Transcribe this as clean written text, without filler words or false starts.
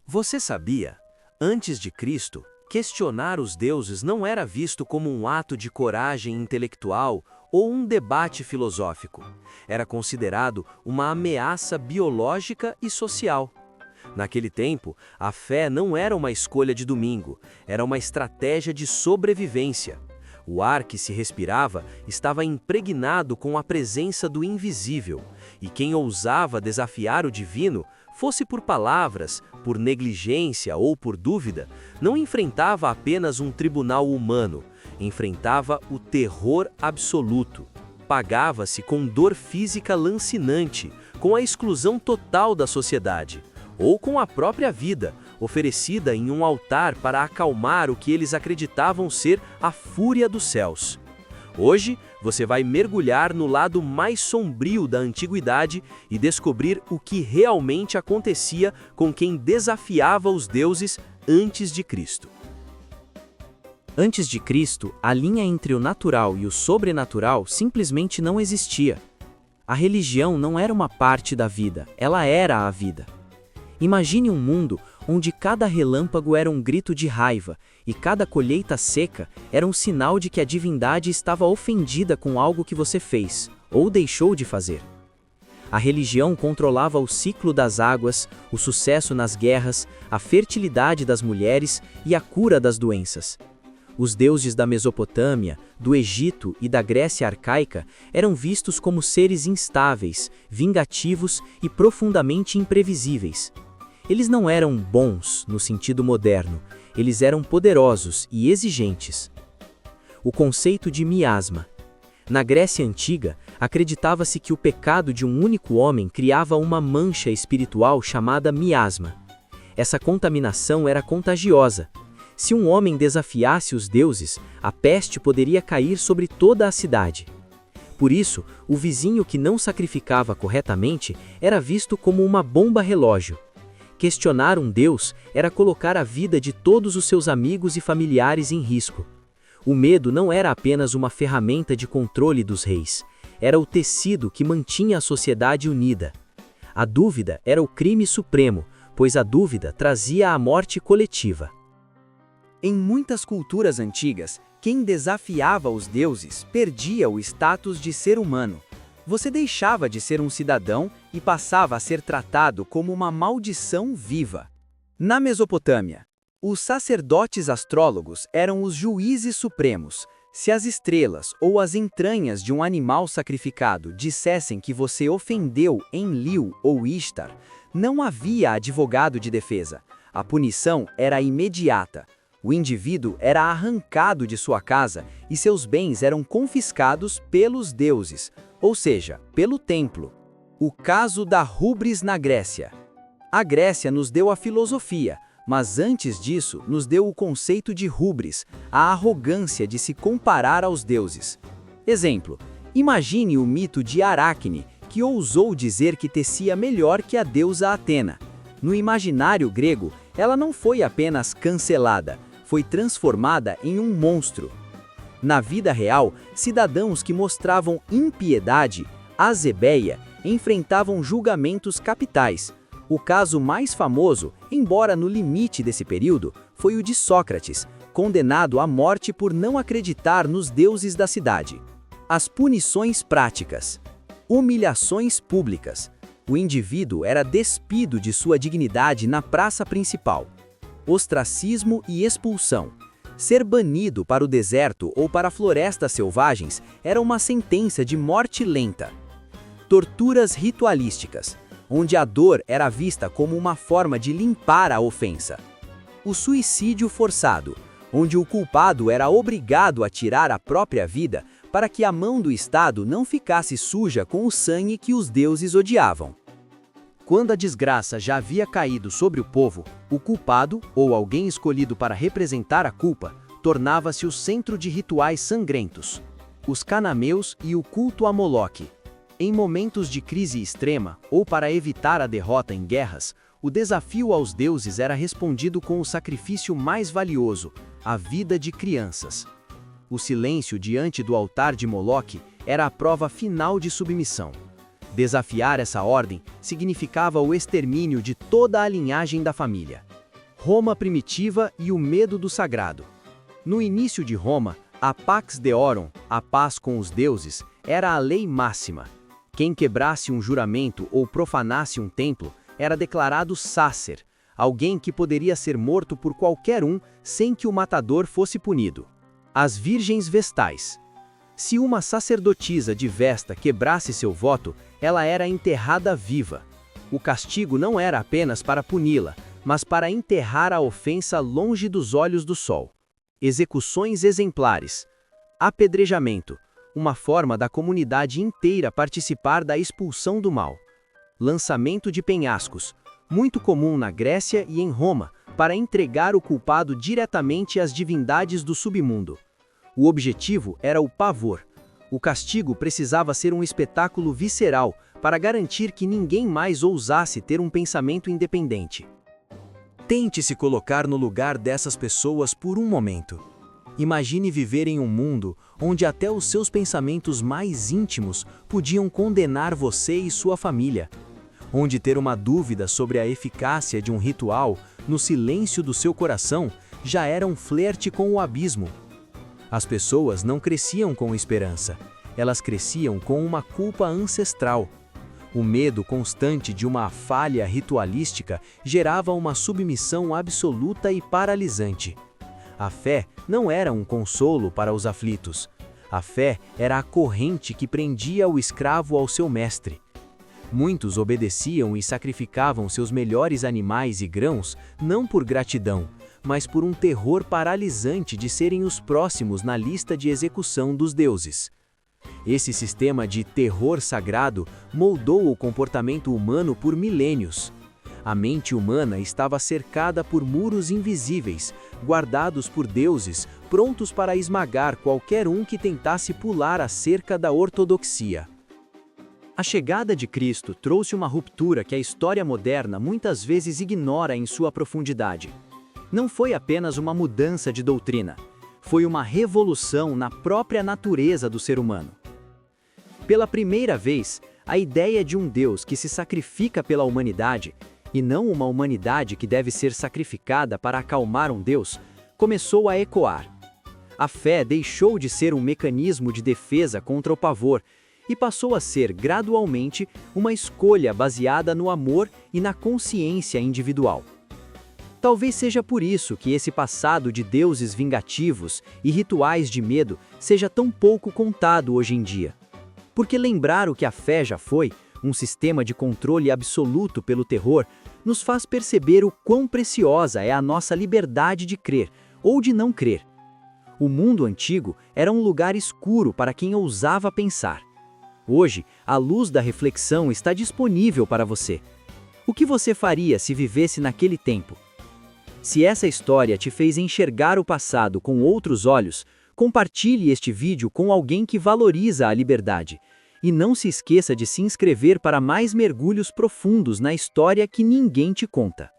Você sabia? Antes de Cristo, questionar os deuses não era visto como um ato de coragem intelectual ou um debate filosófico. Era considerado uma ameaça biológica e social. Naquele tempo, a fé não era uma escolha de domingo, era uma estratégia de sobrevivência. O ar que se respirava estava impregnado com a presença do invisível, e quem ousava desafiar o divino, fosse por palavras, por negligência ou por dúvida, não enfrentava apenas um tribunal humano, enfrentava o terror absoluto. Pagava-se com dor física lancinante, com a exclusão total da sociedade, ou com a própria vida, oferecida em um altar para acalmar o que eles acreditavam ser a fúria dos céus. Hoje, você vai mergulhar no lado mais sombrio da antiguidade e descobrir o que realmente acontecia com quem desafiava os deuses antes de Cristo. Antes de Cristo, a linha entre o natural e o sobrenatural simplesmente não existia. A religião não era uma parte da vida, ela era a vida. Imagine um mundo onde cada relâmpago era um grito de raiva e cada colheita seca era um sinal de que a divindade estava ofendida com algo que você fez ou deixou de fazer. A religião controlava o ciclo das águas, o sucesso nas guerras, a fertilidade das mulheres e a cura das doenças. Os deuses da Mesopotâmia, do Egito e da Grécia arcaica eram vistos como seres instáveis, vingativos e profundamente imprevisíveis. Eles não eram bons no sentido moderno, eles eram poderosos e exigentes. O conceito de miasma. Na Grécia Antiga, acreditava-se que o pecado de um único homem criava uma mancha espiritual chamada miasma. Essa contaminação era contagiosa. Se um homem desafiasse os deuses, a peste poderia cair sobre toda a cidade. Por isso, o vizinho que não sacrificava corretamente era visto como uma bomba relógio. Questionar um deus era colocar a vida de todos os seus amigos e familiares em risco. O medo não era apenas uma ferramenta de controle dos reis, era o tecido que mantinha a sociedade unida. A dúvida era o crime supremo, pois a dúvida trazia a morte coletiva. Em muitas culturas antigas, quem desafiava os deuses perdia o status de ser humano. Você deixava de ser um cidadão e passava a ser tratado como uma maldição viva. Na Mesopotâmia, os sacerdotes astrólogos eram os juízes supremos. Se as estrelas ou as entranhas de um animal sacrificado dissessem que você ofendeu Enlil ou Ishtar, não havia advogado de defesa. A punição era imediata. O indivíduo era arrancado de sua casa e seus bens eram confiscados pelos deuses, ou seja, pelo templo. O caso da rubris na Grécia. A Grécia nos deu a filosofia, mas antes disso nos deu o conceito de rubris, a arrogância de se comparar aos deuses. Exemplo, imagine o mito de Aracne, que ousou dizer que tecia melhor que a deusa Atena. No imaginário grego, ela não foi apenas cancelada, foi transformada em um monstro. Na vida real, cidadãos que mostravam impiedade, azebeia, enfrentavam julgamentos capitais. O caso mais famoso, embora no limite desse período, foi o de Sócrates, condenado à morte por não acreditar nos deuses da cidade. As punições práticas. Humilhações públicas. O indivíduo era despido de sua dignidade na praça principal. Ostracismo e expulsão. Ser banido para o deserto ou para florestas selvagens era uma sentença de morte lenta. Torturas ritualísticas, onde a dor era vista como uma forma de limpar a ofensa. O suicídio forçado, onde o culpado era obrigado a tirar a própria vida para que a mão do Estado não ficasse suja com o sangue que os deuses odiavam. Quando a desgraça já havia caído sobre o povo, o culpado, ou alguém escolhido para representar a culpa, tornava-se o centro de rituais sangrentos. Os cananeus e o culto a Moloque. Em momentos de crise extrema, ou para evitar a derrota em guerras, o desafio aos deuses era respondido com o sacrifício mais valioso, a vida de crianças. O silêncio diante do altar de Moloque era a prova final de submissão. Desafiar essa ordem significava o extermínio de toda a linhagem da família. Roma primitiva e o medo do sagrado. No início de Roma, a Pax Deorum, a paz com os deuses, era a lei máxima. Quem quebrasse um juramento ou profanasse um templo era declarado sácer, alguém que poderia ser morto por qualquer um sem que o matador fosse punido. As virgens vestais. Se uma sacerdotisa de Vesta quebrasse seu voto, ela era enterrada viva. O castigo não era apenas para puni-la, mas para enterrar a ofensa longe dos olhos do sol. Execuções exemplares. Apedrejamento, uma forma da comunidade inteira participar da expulsão do mal. Lançamento de penhascos, muito comum na Grécia e em Roma, para entregar o culpado diretamente às divindades do submundo. O objetivo era o pavor. O castigo precisava ser um espetáculo visceral para garantir que ninguém mais ousasse ter um pensamento independente. Tente se colocar no lugar dessas pessoas por um momento. Imagine viver em um mundo onde até os seus pensamentos mais íntimos podiam condenar você e sua família. Onde ter uma dúvida sobre a eficácia de um ritual, no silêncio do seu coração, já era um flerte com o abismo. As pessoas não cresciam com esperança, elas cresciam com uma culpa ancestral. O medo constante de uma falha ritualística gerava uma submissão absoluta e paralisante. A fé não era um consolo para os aflitos. A fé era a corrente que prendia o escravo ao seu mestre. Muitos obedeciam e sacrificavam seus melhores animais e grãos não por gratidão, mas por um terror paralisante de serem os próximos na lista de execução dos deuses. Esse sistema de terror sagrado moldou o comportamento humano por milênios. A mente humana estava cercada por muros invisíveis, guardados por deuses, prontos para esmagar qualquer um que tentasse pular a cerca da ortodoxia. A chegada de Cristo trouxe uma ruptura que a história moderna muitas vezes ignora em sua profundidade. Não foi apenas uma mudança de doutrina, foi uma revolução na própria natureza do ser humano. Pela primeira vez, a ideia de um Deus que se sacrifica pela humanidade, e não uma humanidade que deve ser sacrificada para acalmar um Deus, começou a ecoar. A fé deixou de ser um mecanismo de defesa contra o pavor e passou a ser, gradualmente, uma escolha baseada no amor e na consciência individual. Talvez seja por isso que esse passado de deuses vingativos e rituais de medo seja tão pouco contado hoje em dia. Porque lembrar o que a fé já foi, um sistema de controle absoluto pelo terror, nos faz perceber o quão preciosa é a nossa liberdade de crer ou de não crer. O mundo antigo era um lugar escuro para quem ousava pensar. Hoje, a luz da reflexão está disponível para você. O que você faria se vivesse naquele tempo? Se essa história te fez enxergar o passado com outros olhos, compartilhe este vídeo com alguém que valoriza a liberdade. E não se esqueça de se inscrever para mais mergulhos profundos na história que ninguém te conta.